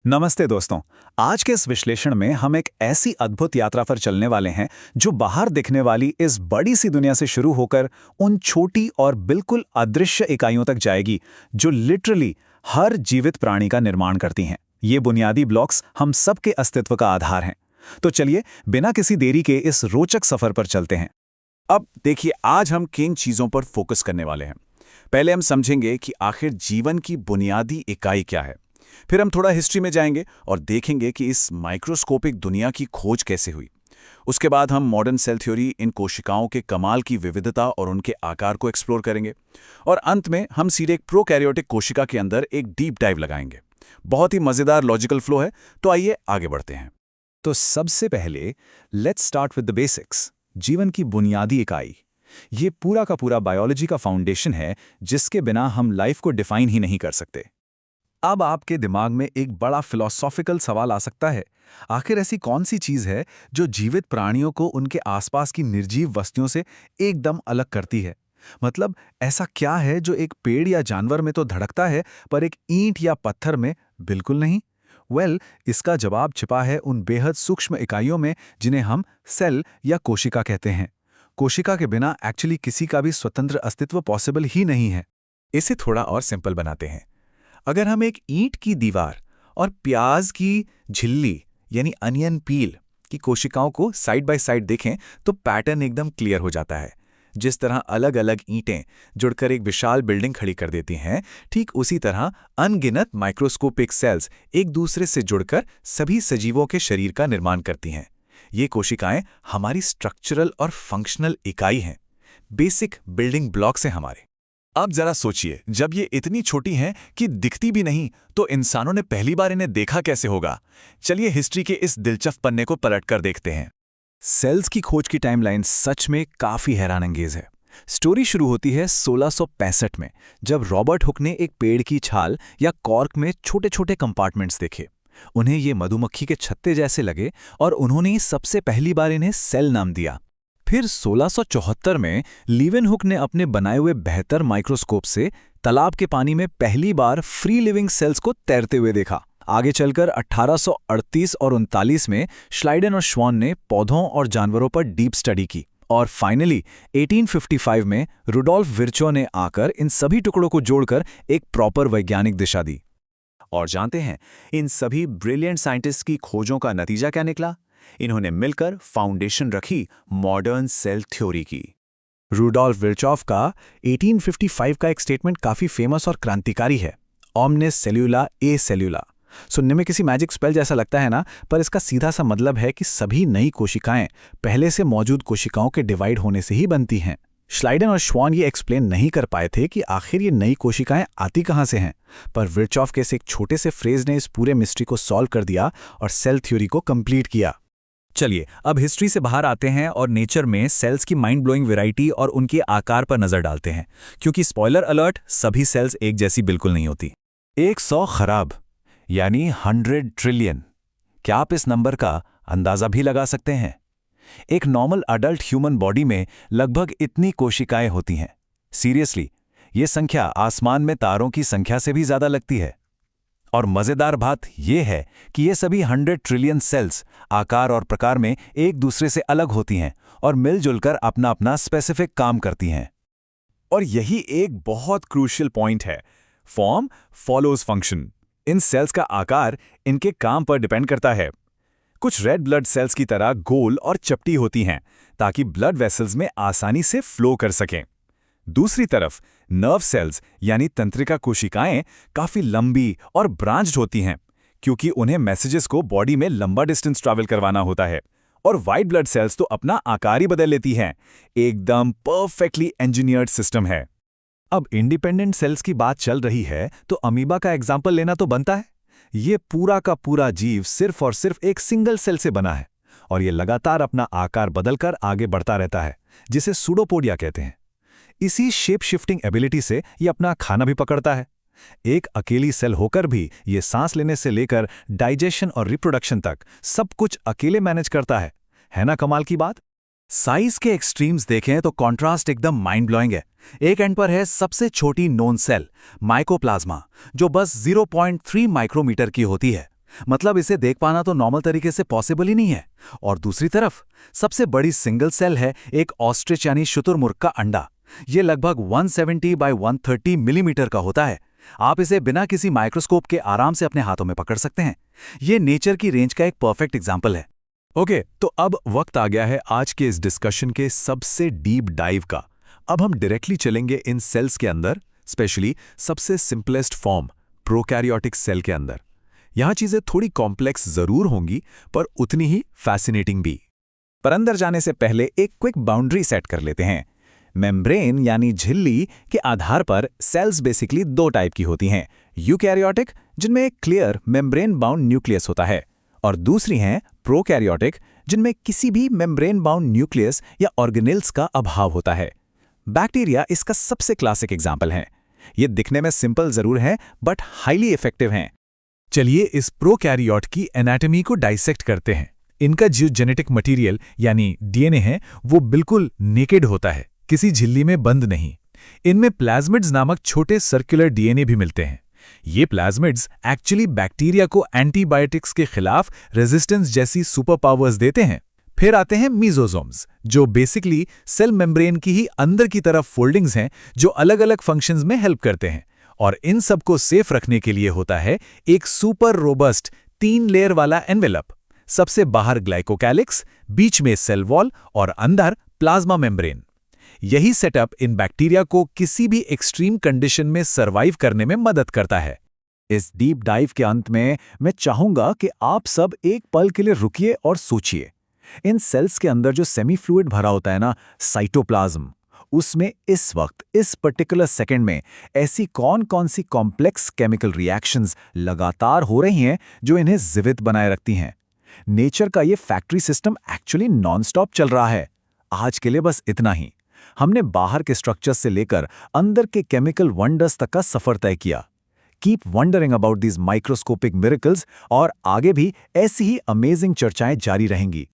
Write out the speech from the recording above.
नमस्ते दोस्तों। आज के इस विश्लेषण में हम एक ऐसी अद्भुत यात्रा पर चलने वाले हैं जो बाहर दिखने वाली इस बड़ी सी दुनिया से शुरू होकर उन छोटी और बिल्कुल अदृश्य इकाइयों तक जाएगी जो लिटरली हर जीवित प्राणी का निर्माण करती हैं। ये बुनियादी ब्लॉक्स हम सबके अस्तित्व का आधार हैं। तो चलिए बिना किसी देरी के इस रोचक सफर पर चलते हैं। अब देखिए, आज हम किन चीज़ों पर फोकस करने वाले हैं। पहले हम समझेंगे कि आखिर जीवन की बुनियादी इकाई क्या है। फिर हम थोड़ा हिस्ट्री में जाएंगे और देखेंगे कि इस माइक्रोस्कोपिक दुनिया की खोज कैसे हुई। उसके बाद हम मॉडर्न सेल थ्योरी, इन कोशिकाओं के कमाल की विविधता और उनके आकार को एक्सप्लोर करेंगे। और अंत में हम सीधे एक प्रोकैरियोटिक कोशिका के अंदर एक डीप डाइव लगाएंगे। बहुत ही मज़ेदार लॉजिकल फ्लो है, तो आइए आगे बढ़ते हैं। तो सबसे पहले let's start with the basics. जीवन की बुनियादी इकाई, ये पूरा का पूरा बायोलॉजी का फाउंडेशन है जिसके बिना हम लाइफ को डिफाइन ही नहीं कर सकते। अब आपके दिमाग में एक बड़ा फिलॉसॉफिकल सवाल आ सकता है, आखिर ऐसी कौन सी चीज है जो जीवित प्राणियों को उनके आसपास की निर्जीव वस्तुओं से एकदम अलग करती है? मतलब ऐसा क्या है जो एक पेड़ या जानवर में तो धड़कता है पर एक ईंट या पत्थर में बिल्कुल नहीं? इसका जवाब छिपा है उन बेहद सूक्ष्म इकाइयों में जिन्हें हम सेल या कोशिका कहते हैं। कोशिका के बिना एक्चुअली किसी का भी स्वतंत्र अस्तित्व पॉसिबल ही नहीं है। इसे थोड़ा और सिंपल बनाते हैं। अगर हम एक ईंट की दीवार और प्याज की झिल्ली यानी अनियन पील की कोशिकाओं को साइड बाय साइड देखें तो पैटर्न एकदम क्लियर हो जाता है। जिस तरह अलग अलग ईंटें जुड़कर एक विशाल बिल्डिंग खड़ी कर देती हैं, ठीक उसी तरह अनगिनत माइक्रोस्कोपिक सेल्स एक दूसरे से जुड़कर सभी सजीवों के शरीर का निर्माण करती हैं। ये कोशिकाएं हमारी स्ट्रक्चरल और फंक्शनल इकाई हैं, बेसिक बिल्डिंग ब्लॉक्स हैं हमारे। अब जरा सोचिए, जब ये इतनी छोटी हैं कि दिखती भी नहीं, तो इंसानों ने पहली बार इन्हें देखा कैसे होगा? चलिए हिस्ट्री के इस दिलचस्प पन्ने को पलटकर देखते हैं। सेल्स की खोज की टाइमलाइन सच में काफी हैरानअंगेज है। स्टोरी शुरू होती है 1665 में, जब रॉबर्ट हुक ने एक पेड़ की छाल या कॉर्क में छोटे छोटे कंपार्टमेंट्स देखे। उन्हें ये मधुमक्खी के छत्ते जैसे लगे और उन्होंने सबसे पहली बार इन्हें सेल नाम दिया। फिर 1674 में लीवेनहुक ने अपने बनाए हुए बेहतर माइक्रोस्कोप से तालाब के पानी में पहली बार फ्री लिविंग सेल्स को तैरते हुए देखा। आगे चलकर 1838 और 39 में श्लाइडन और श्वान ने पौधों और जानवरों पर डीप स्टडी की। और फाइनली 1855 में रुडोल्फ विर्चो ने आकर इन सभी टुकड़ों को जोड़कर एक प्रॉपर वैज्ञानिक दिशा दी। और जानते हैं इन सभी ब्रिलियंट साइंटिस्ट की खोजों का नतीजा क्या निकला? इन्होंने मिलकर फाउंडेशन रखी मॉडर्न सेल थ्योरी की। रुडोल्फ विर्चॉफ का 1855 का एक स्टेटमेंट काफी फेमस और क्रांतिकारी है, ओमनिस सेल्यूला ए सेल्यूला। सुनने में किसी मैजिक स्पेल जैसा लगता है ना, पर इसका सीधा सा मतलब है कि सभी नई कोशिकाएं पहले से मौजूद कोशिकाओं के डिवाइड होने से ही बनती हैं। श्लाइडन और श्वान ये एक्सप्लेन नहीं कर पाए थे कि आखिर ये नई कोशिकाएं आती कहां से हैं, पर विर्चॉफ के इस एक छोटे से फ्रेज ने इस पूरे मिस्ट्री को सॉल्व कर दिया और सेल थ्योरी को कंप्लीट किया। चलिए अब हिस्ट्री से बाहर आते हैं और नेचर में सेल्स की माइंड ब्लोइंग वैरायटी और उनके आकार पर नजर डालते हैं, क्योंकि स्पॉइलर अलर्ट, सभी सेल्स एक जैसी बिल्कुल नहीं होती। 100 खराब यानी 100 ट्रिलियन। क्या आप इस नंबर का अंदाजा भी लगा सकते हैं? एक नॉर्मल अडल्ट ह्यूमन बॉडी में लगभग इतनी कोशिकाएं होती हैं। सीरियसली, ये संख्या आसमान में तारों की संख्या से भी ज्यादा लगती है। और मजेदार बात यह है कि ये सभी 100 ट्रिलियन सेल्स आकार और प्रकार में एक दूसरे से अलग होती हैं और मिलजुल कर अपना अपना स्पेसिफिक काम करती हैं। और यही एक बहुत क्रूशियल पॉइंट है, फॉर्म फॉलोज फंक्शन। इन सेल्स का आकार इनके काम पर डिपेंड करता है। कुछ रेड ब्लड सेल्स की तरह गोल और चपटी होती हैं ताकि ब्लड वेसल्स में आसानी से फ्लो कर सकें। दूसरी तरफ नर्व सेल्स यानी तंत्रिका कोशिकाएं काफी लंबी और ब्रांच्ड होती हैं, क्योंकि उन्हें मैसेजेस को बॉडी में लंबा डिस्टेंस ट्रैवल करवाना होता है। और व्हाइट ब्लड सेल्स तो अपना आकार ही बदल लेती हैं। एकदम परफेक्टली इंजीनियर्ड सिस्टम है। अब इंडिपेंडेंट सेल्स की बात चल रही है तो अमीबा का एग्जाम्पल लेना तो बनता है। ये पूरा का पूरा जीव सिर्फ और सिर्फ एक सिंगल सेल से बना है और ये लगातार अपना आकार बदलकर आगे बढ़ता रहता है, जिसे सूडोपोडिया कहते हैं। इसी शेप शिफ्टिंग एबिलिटी से ये अपना खाना भी पकड़ता है। एक अकेली सेल होकर भी ये सांस लेने से लेकर डाइजेशन और रिप्रोडक्शन तक सब कुछ अकेले मैनेज करता है ना कमाल की बात? साइज के एक्सट्रीम्स देखें तो कॉन्ट्रास्ट एकदम माइंड ब्लोइंग है। एक एंड पर है सबसे छोटी नोन सेल माइकोप्लाज्मा, जो बस 0.3 माइक्रोमीटर की होती है। मतलब इसे देख पाना तो नॉर्मल तरीके से पॉसिबल ही नहीं है। और दूसरी तरफ सबसे बड़ी सिंगल सेल है एक ऑस्ट्रिच यानी शुतुरमुर्ग का अंडा। ये लगभग 170 बाय 130 मिलीमीटर का होता है। आप इसे बिना किसी माइक्रोस्कोप के आराम से अपने हाथों में पकड़ सकते हैं। ये नेचर की रेंज का एक परफेक्ट एग्जाम्पल है। ओके, तो अब वक्त आ गया है आज के इस डिस्कशन के सबसे डीप डाइव का। अब हम डायरेक्टली चलेंगे इन सेल्स के अंदर, स्पेशली सबसे सिंपलेस्ट फॉर्म प्रोकैरियोटिक सेल के अंदर। यहाँ चीजें थोड़ी कॉम्प्लेक्स जरूर होंगी, पर उतनी ही फैसिनेटिंग भी। पर अंदर जाने से पहले एक क्विक बाउंड्री सेट कर लेते हैं। मेम्ब्रेन यानी झिल्ली के आधार पर सेल्स बेसिकली दो टाइप की होती हैं, यूकैरियोटिक जिनमें एक क्लियर मेम्ब्रेन बाउंड न्यूक्लियस होता है, और दूसरी हैं प्रोकैरियोटिक जिनमें किसी भी मेम्ब्रेन बाउंड न्यूक्लियस या ऑर्गेनेल्स का अभाव होता है। बैक्टीरिया इसका सबसे क्लासिक एग्जाम्पल है। ये दिखने में सिंपल जरूर है बट हाईली इफेक्टिव हैं। चलिए इस प्रोकैरियोट की एनाटॉमी को डाइसेक्ट करते हैं। इनका जो जेनेटिक मटेरियल यानी डीएनए है वो बिल्कुल नेकेड होता है, किसी झिल्ली में बंद नहीं। इनमें प्लाज्मिड्स नामक छोटे सर्कुलर डीएनए भी मिलते हैं। ये प्लाज्मिड्स एक्चुअली बैक्टीरिया को एंटीबायोटिक्स के खिलाफ रेजिस्टेंस जैसी सुपर पावर्स देते हैं। फिर आते हैं मीजोसोम्स, जो बेसिकली सेल मेम्ब्रेन की ही अंदर की तरफ फोल्डिंग्स हैं जो अलग अलग फंक्शंस में हेल्प करते हैं। और इन सबको सेफ रखने के लिए होता है एक सुपर रोबस्ट 3 लेयर वाला एनवेलप। सबसे बाहर ग्लाइकोकैलिक्स, बीच में सेल वॉल और अंदर प्लाज्मा मेम्ब्रेन। यही सेटअप इन बैक्टीरिया को किसी भी एक्सट्रीम कंडीशन में सर्वाइव करने में मदद करता है। इस डीप डाइव के अंत में मैं चाहूंगा कि आप सब एक पल के लिए रुकिए और सोचिए। इन सेल्स के अंदर जो सेमी फ्लूइड भरा होता है ना, साइटोप्लाज्म, उसमें इस वक्त इस पर्टिकुलर सेकंड में ऐसी कौन कौन सी कॉम्प्लेक्स केमिकल रिएक्शंस लगातार हो रही हैं जो इन्हें जीवित बनाए रखती हैं। नेचर का ये फैक्ट्री सिस्टम एक्चुअली नॉनस्टॉप चल रहा है। आज के लिए बस इतना ही। हमने बाहर के स्ट्रक्चर से लेकर अंदर के केमिकल वंडर्स तक का सफर तय किया। Keep wondering about these microscopic miracles, और आगे भी ऐसी ही अमेजिंग चर्चाएं जारी रहेंगी।